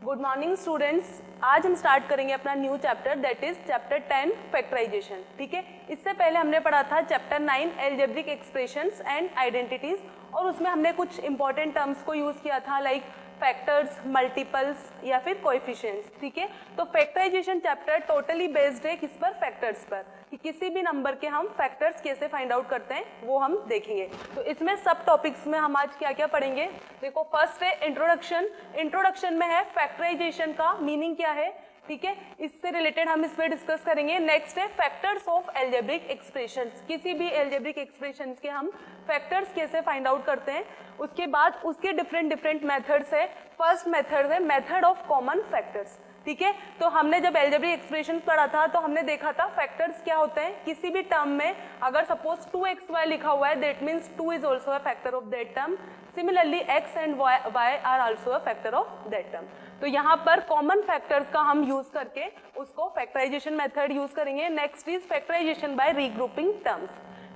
Good morning students. आज हम start करेंगे अपना new chapter that is chapter 10 factorization. ठीक है, इससे पहले हमने पढ़ा था chapter 9 algebraic expressions and identities, और उसमें हमने कुछ इंपॉर्टेंट टर्म्स को यूज किया था लाइक फैक्टर्स, मल्टीपल्स या फिर कोएफिशिएंट्स। ठीक है, तो फैक्टराइजेशन चैप्टर टोटली बेस्ड है किस पर? फैक्टर्स पर, कि किसी भी नंबर के हम फैक्टर्स कैसे फाइंड आउट करते हैं वो हम देखेंगे। तो इसमें सब टॉपिक्स में हम आज क्या क्या पढ़ेंगे? देखो, फर्स्ट है इंट्रोडक्शन। इंट्रोडक्शन में है फैक्टराइजेशन का मीनिंग क्या है, ठीक है, इससे रिलेटेड हम इसमें डिस्कस करेंगे। नेक्स्ट है फैक्टर्स ऑफ एल्जेब्रिक एक्सप्रेशंस, किसी भी एल्जेब्रिक एक्सप्रेशंस के हम फैक्टर्स कैसे फाइंड आउट करते हैं। उसके बाद उसके डिफरेंट मेथड्स है। फर्स्ट मेथड है मेथड ऑफ कॉमन फैक्टर्स। ठीक है, तो हमने जब एल्जेब्रिक एक्सप्रेशन पढ़ा था तो हमने देखा था फैक्टर्स क्या होते हैं। किसी भी टर्म में अगर सपोज 2xy लिखा हुआ है that means 2 is also a factor of that term. Similarly x and y are also a factor of that term. तो यहाँ पर कॉमन फैक्टर्स का हम यूज करके उसको फैक्टराइजेशन मेथड यूज करेंगे। Next is factorization by regrouping terms.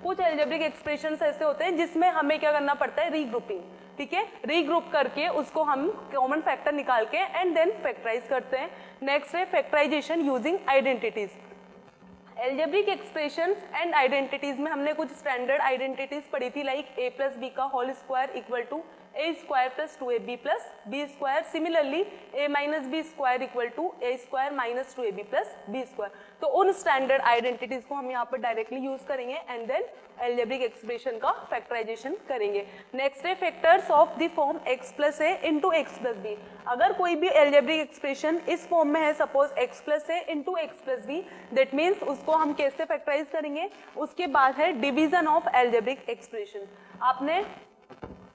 कुछ algebraic expressions ऐसे होते हैं जिसमें हमें क्या करना पड़ता है? रीग्रुपिंग। ठीक है, रीग्रुप करके उसको हम कॉमन फैक्टर निकाल के एंड देन फैक्टराइज करते हैं। नेक्स्ट है factorization using identities. Algebraic expressions and identities में हमने कुछ स्टैंडर्ड आइडेंटिटीज पढ़ी थी लाइक a प्लस बी का whole square equal to a square plus 2ab plus b square. Similarly a minus b square equal to a square minus 2ab plus b square. तो उन standard identities को हम यहाँ पर directly use करेंगे and then algebraic expression का factorization करेंगे। Next है factors of the form x plus a into x plus b. अगर कोई भी एल्जेब्रिक एक्सप्रेशन इस फॉर्म में है suppose x plus a into x plus b, that means उसको हम कैसे फैक्टराइज करेंगे। उसके बाद है डिवीजन ऑफ एल्जेब्रिक एक्सप्रेशन। आपने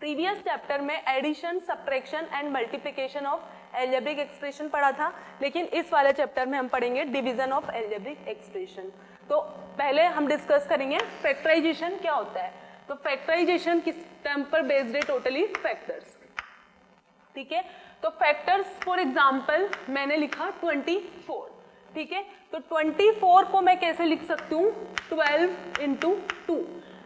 प्रीवियस चैप्टर में addition, subtraction and multiplication of algebraic expression पढ़ा था, लेकिन इस वाले चैप्टर में हम पढ़ेंगे डिवीजन ऑफ एल्जेब्रिक एक्सप्रेशन। तो पहले हम डिस्कस करेंगे फैक्टराइजेशन क्या होता है। तो फैक्टराइजेशन किस टर्म पर बेस्ड है? Totally factors. ठीक है, तो फैक्टर्स फॉर एग्जांपल मैंने लिखा 24। ठीक है, तो 24 को मैं कैसे लिख सकती हूँ? 12 इंटू 2।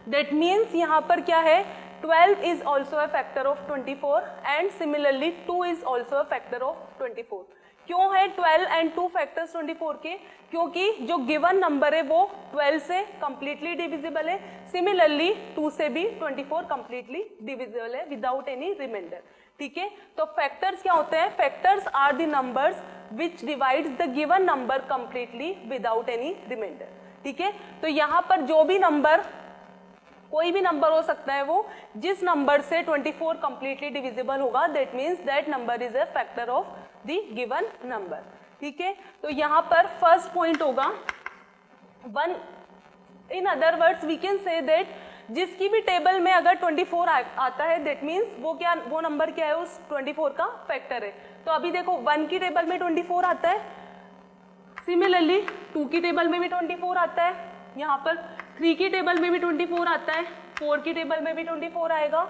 दैट मीन्स यहाँ पर क्या है? 12 is also a factor of 24 and similarly 2 is also a factor of 24. क्यों है 12 एंड 2 फैक्टर्स 24 के? क्योंकि जो गिवन नंबर है वो 12 से कंप्लीटली डिविजिबल है। सिमिलरली 2 से भी 24 कंप्लीटली डिविजिबल है विदाउट एनी रिमाइंडर। ठीक है, तो फैक्टर्स क्या होते हैं? Factors are the numbers which divides the given number completely without any reminder. ठीक है, तो यहाँ पर जो भी नंबर, कोई भी नंबर हो सकता है, वो जिस नंबर से 24 कंप्लीटली डिविजिबल होगा that means that number is a factor of the given number. ठीक है, तो यहाँ पर फर्स्ट पॉइंट होगा 1। In other words we can say that जिसकी भी टेबल में अगर 24 आता है दैट मीन्स वो नंबर क्या है? उस 24 का फैक्टर है। तो अभी देखो 1 की टेबल में 24 आता है, सिमिलरली 2 की टेबल में भी 24 आता है, यहाँ पर 3 की टेबल में भी 24 आता है, 4 की टेबल में भी 24 आएगा।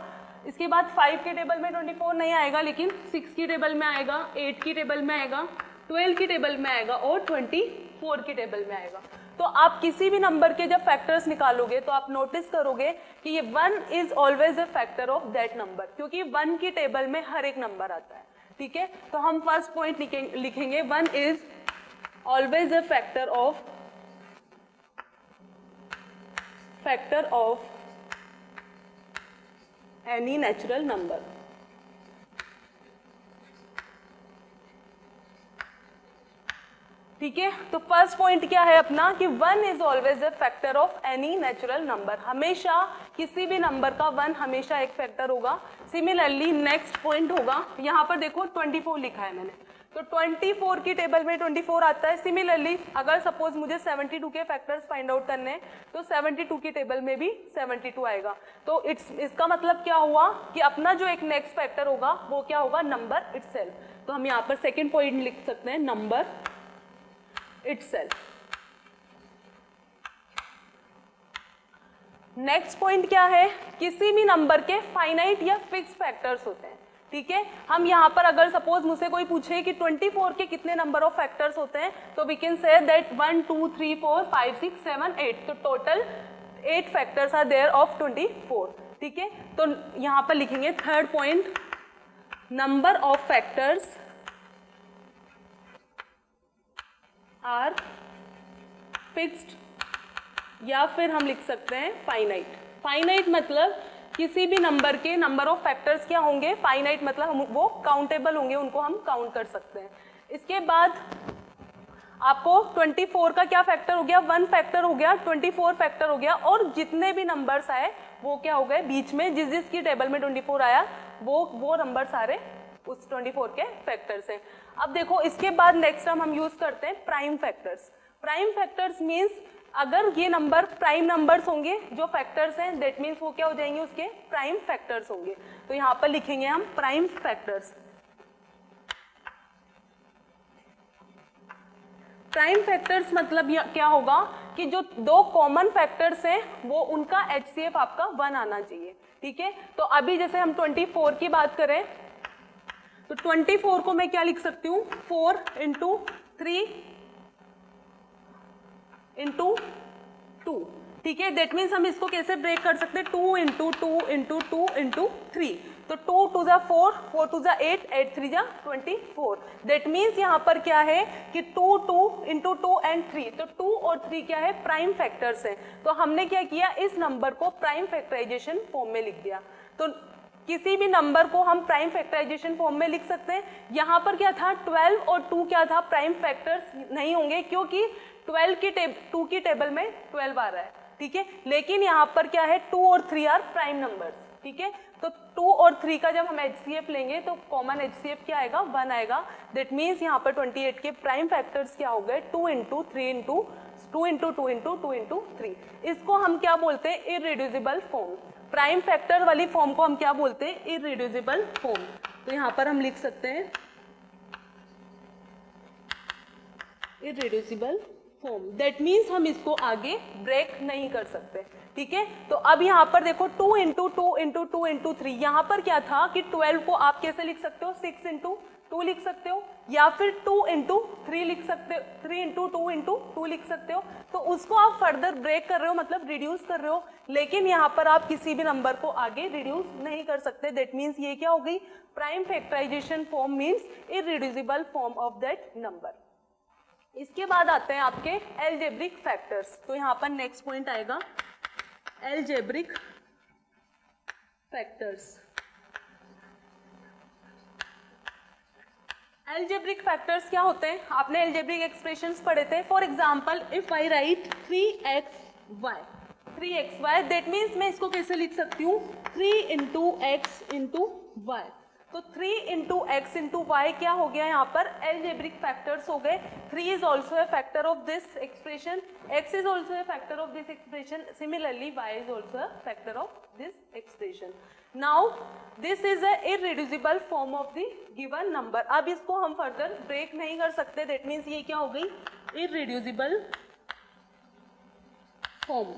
इसके बाद 5 के टेबल में 24 नहीं आएगा, लेकिन 6 की टेबल में आएगा, 8 की टेबल में आएगा, 12 की टेबल में आएगा और 24 की टेबल में आएगा। तो आप किसी भी नंबर के जब फैक्टर्स निकालोगे तो आप नोटिस करोगे कि ये 1 is always a factor of that number, क्योंकि 1 की टेबल में हर एक नंबर आता है। ठीक है, तो हम फर्स्ट पॉइंट लिखेंगे 1 is always a factor of any natural number. ठीक है, तो फर्स्ट पॉइंट क्या है अपना कि 1 is always a factor of any natural number. हमेशा किसी भी नंबर का 1 हमेशा एक फैक्टर होगा। सिमिलरली नेक्स्ट पॉइंट होगा, यहाँ पर देखो 24 लिखा है मैंने, तो 24 की टेबल में 24 आता है। सिमिलरली अगर सपोज मुझे 72 के फैक्टर्स फाइंड आउट करने हैं तो 72 की टेबल में भी 72 आएगा। तो इसका मतलब क्या हुआ कि अपना जो एक नेक्स्ट फैक्टर होगा वो क्या होगा? Number itself. तो हम यहाँ पर सेकेंड पॉइंट लिख सकते हैं नंबर इटसेल्फ। नेक्स्ट पॉइंट क्या है? किसी भी नंबर के फाइनाइट या फिक्स फैक्टर्स होते हैं। ठीक है, हम यहाँ पर अगर सपोज मुझसे कोई पूछे कि 24 के कितने नंबर ऑफ फैक्टर्स होते हैं तो वी कैन से दैट 1 2 3 4 5 6 7 8। तो total 8 factors are there of 24। ठीक है, तो यहाँ पर लिखेंगे third point number of factors are fixed या फिर हम लिख सकते हैं फाइनाइट। फाइनाइट मतलब किसी भी नंबर के नंबर ऑफ फैक्टर्स क्या होंगे, फाइनाइट मतलब हम वो काउंटेबल होंगे, उनको हम काउंट कर सकते हैं। इसके बाद आपको 24 का क्या फैक्टर हो गया, 1 फैक्टर हो गया, 24 फैक्टर हो गया, और जितने भी नंबर्स आए वो क्या हो गए बीच में, जिस जिसकी टेबल में 24 आया वो नंबर सारे उस 24 के फैक्टर्स हैं। अब देखो इसके बाद नेक्स्ट हम यूज करते हैं prime factors. Prime factors means अगर ये नंबर प्राइम नंबर्स होंगे, जो फैक्टर्स हैं दैट मीन्स वो क्या हो जाएंगे, उसके प्राइम फैक्टर्स होंगे। तो यहाँ पर लिखेंगे हम प्राइम फैक्टर्स। प्राइम फैक्टर्स मतलब क्या होगा कि जो दो कॉमन फैक्टर्स हैं वो उनका HCF आपका 1 आना चाहिए, ठीक है। तो अभी जैसे हम 24 की बात करें तो 24 को मैं क्या लिख सकती हूँ, 4 × 3 × 2, ठीक है। दैट मीन्स हम इसको कैसे ब्रेक कर सकते हैं, 2 × 2 × 2 × 3। तो 2 2 जा 4, 4 2 जा 8, 8 3 जा 24। दैट मीन्स यहाँ पर क्या है कि 2 2 × 2 एंड 3, तो 2 और 3 क्या है, प्राइम फैक्टर्स हैं। तो हमने क्या किया, इस नंबर को प्राइम फैक्टराइजेशन फॉर्म में लिख दिया। तो किसी भी नंबर को हम प्राइम फैक्टराइजेशन फॉर्म में लिख सकते हैं। यहाँ पर क्या था, 12 और 2 क्या था, प्राइम फैक्टर्स नहीं होंगे, क्योंकि 2 की टेबल में 12 आ रहा है, ठीक है। लेकिन यहाँ पर क्या है, 2 और 3 आर प्राइम नंबर्स, ठीक है। तो 2 और 3 का जब हम HCF लेंगे तो कॉमन HCF क्या आएगा, 1 आएगा। दैट मीन्स यहाँ पर 28 के प्राइम फैक्टर्स क्या हो गए, 2 × 3 × 2 × 2 × 2 × 3। इसको हम क्या बोलते हैं, इररिड्यूसिबल फॉर्म। प्राइम फैक्टर वाली फॉर्म को हम क्या बोलते हैं, इररिड्यूसिबल फॉर्म। तो यहाँ पर हम लिख सकते हैं इररिड्यूसिबल फॉर्म। दैट मीन्स हम इसको आगे ब्रेक नहीं कर सकते, ठीक है। तो अब यहाँ पर देखो 2 × 2 × 2 × 3, यहाँ पर क्या था कि 12 को आप कैसे लिख सकते हो, 6 × 2 लिख सकते हो, या फिर 2 × 3 लिख सकते हो, 3 × 2 × 2 लिख सकते हो। तो उसको आप फर्दर ब्रेक कर रहे हो, मतलब रिड्यूस कर रहे हो, लेकिन यहाँ पर आप किसी भी नंबर को आगे रिड्यूस नहीं कर सकते। दैट मीन्स ये क्या हो गई, prime factorization form means irreducible form of that number. इसके बाद आते हैं आपके एलजेब्रिक फैक्टर्स। तो यहाँ पर नेक्स्ट पॉइंट आएगा एलजेब्रिक फैक्टर्स। एलजेब्रिक फैक्टर्स क्या होते हैं, आपने एलजेब्रिक एक्सप्रेशंस पढ़े थे। For example if I right 3xy, that means मैं इसको कैसे लिख सकती हूँ, 3 × x × y। तो 3 × x × y क्या हो गया, यहाँ पर एलजेब्रिक फैक्टर्स हो गए। 3 is also a factor of this expression, x is also a factor of this expression, similarly y is also a factor of this expression. Now this is a irreducible form of the given number. अब इसको हम further break नहीं कर सकते, that means ये क्या हो गई, इररिड्यूसिबल फॉर्म।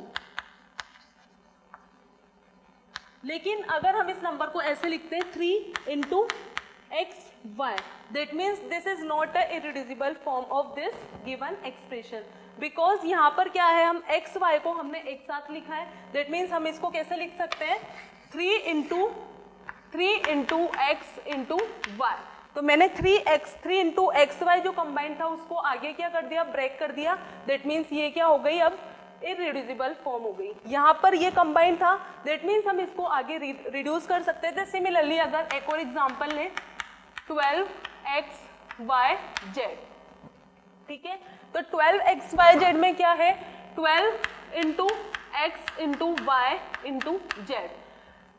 लेकिन अगर हम इस नंबर को ऐसे लिखते हैं 3 × xy, that means this is not a irreducible form of this given expression, because यहाँ पर क्या है, हम x y को हमने एक साथ लिखा है। दैट मीन्स हम इसको कैसे लिख सकते हैं, 3 × x × y। तो मैंने 3 × xy जो कंबाइंड था उसको आगे क्या कर दिया, ब्रेक कर दिया। दैट मीन्स ये क्या हो गई, अब इररिड्यूसिबल फॉर्म हो गई। यहाँ पर ये कंबाइन था, दैट मीन्स हम इसको आगे रिड्यूस कर सकते थे। सिमिलरली अगर एक और एग्जांपल लें, 12xyz, ठीक है। तो 12xyz में क्या है, 12 × x × y × z।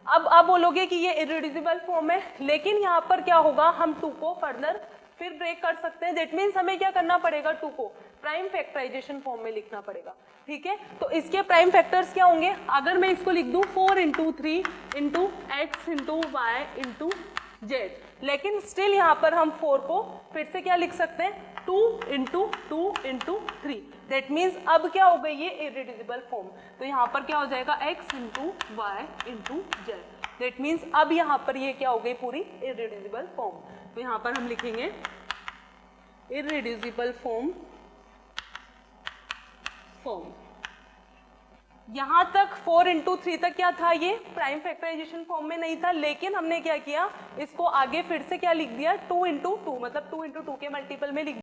अब आप बोलोगे कि ये इररिड्यूसिबल फॉर्म है, लेकिन यहाँ पर क्या होगा, हम 2 को फर्दर फिर ब्रेक कर सकते हैं। दैट मीन्स हमें क्या करना पड़ेगा, 2 को प्राइम फैक्टराइजेशन फॉर्म में लिखना पड़ेगा, ठीक है। तो इसके प्राइम फैक्टर्स क्या होंगे, अगर मैं इसको लिख दूं 4 × 3 × x × y × z, लेकिन स्टिल यहाँ पर हम 4 को फिर से क्या लिख सकते हैं, 2 × 2 × 3। दैट मीन्स अब क्या हो गई, ये इररिड्यूसिबल फॉर्म। तो यहाँ पर क्या हो जाएगा, x × y × z। That means अब यहाँ पर ये क्या हो गई, पूरी इररिड्यूसिबल फॉर्म। तो यहाँ पर हम लिखेंगे इररिड्यूसिबल फॉर्म। यहाँ तक 4 × 3 तक क्या था, ये प्राइम फैक्टराइजेशन फॉर्म में नहीं था, लेकिन हमने क्या किया, इसको आगे फिर से क्या लिख दिया, 2 × 2, मतलब 2 × 2 के मल्टीपल में लिख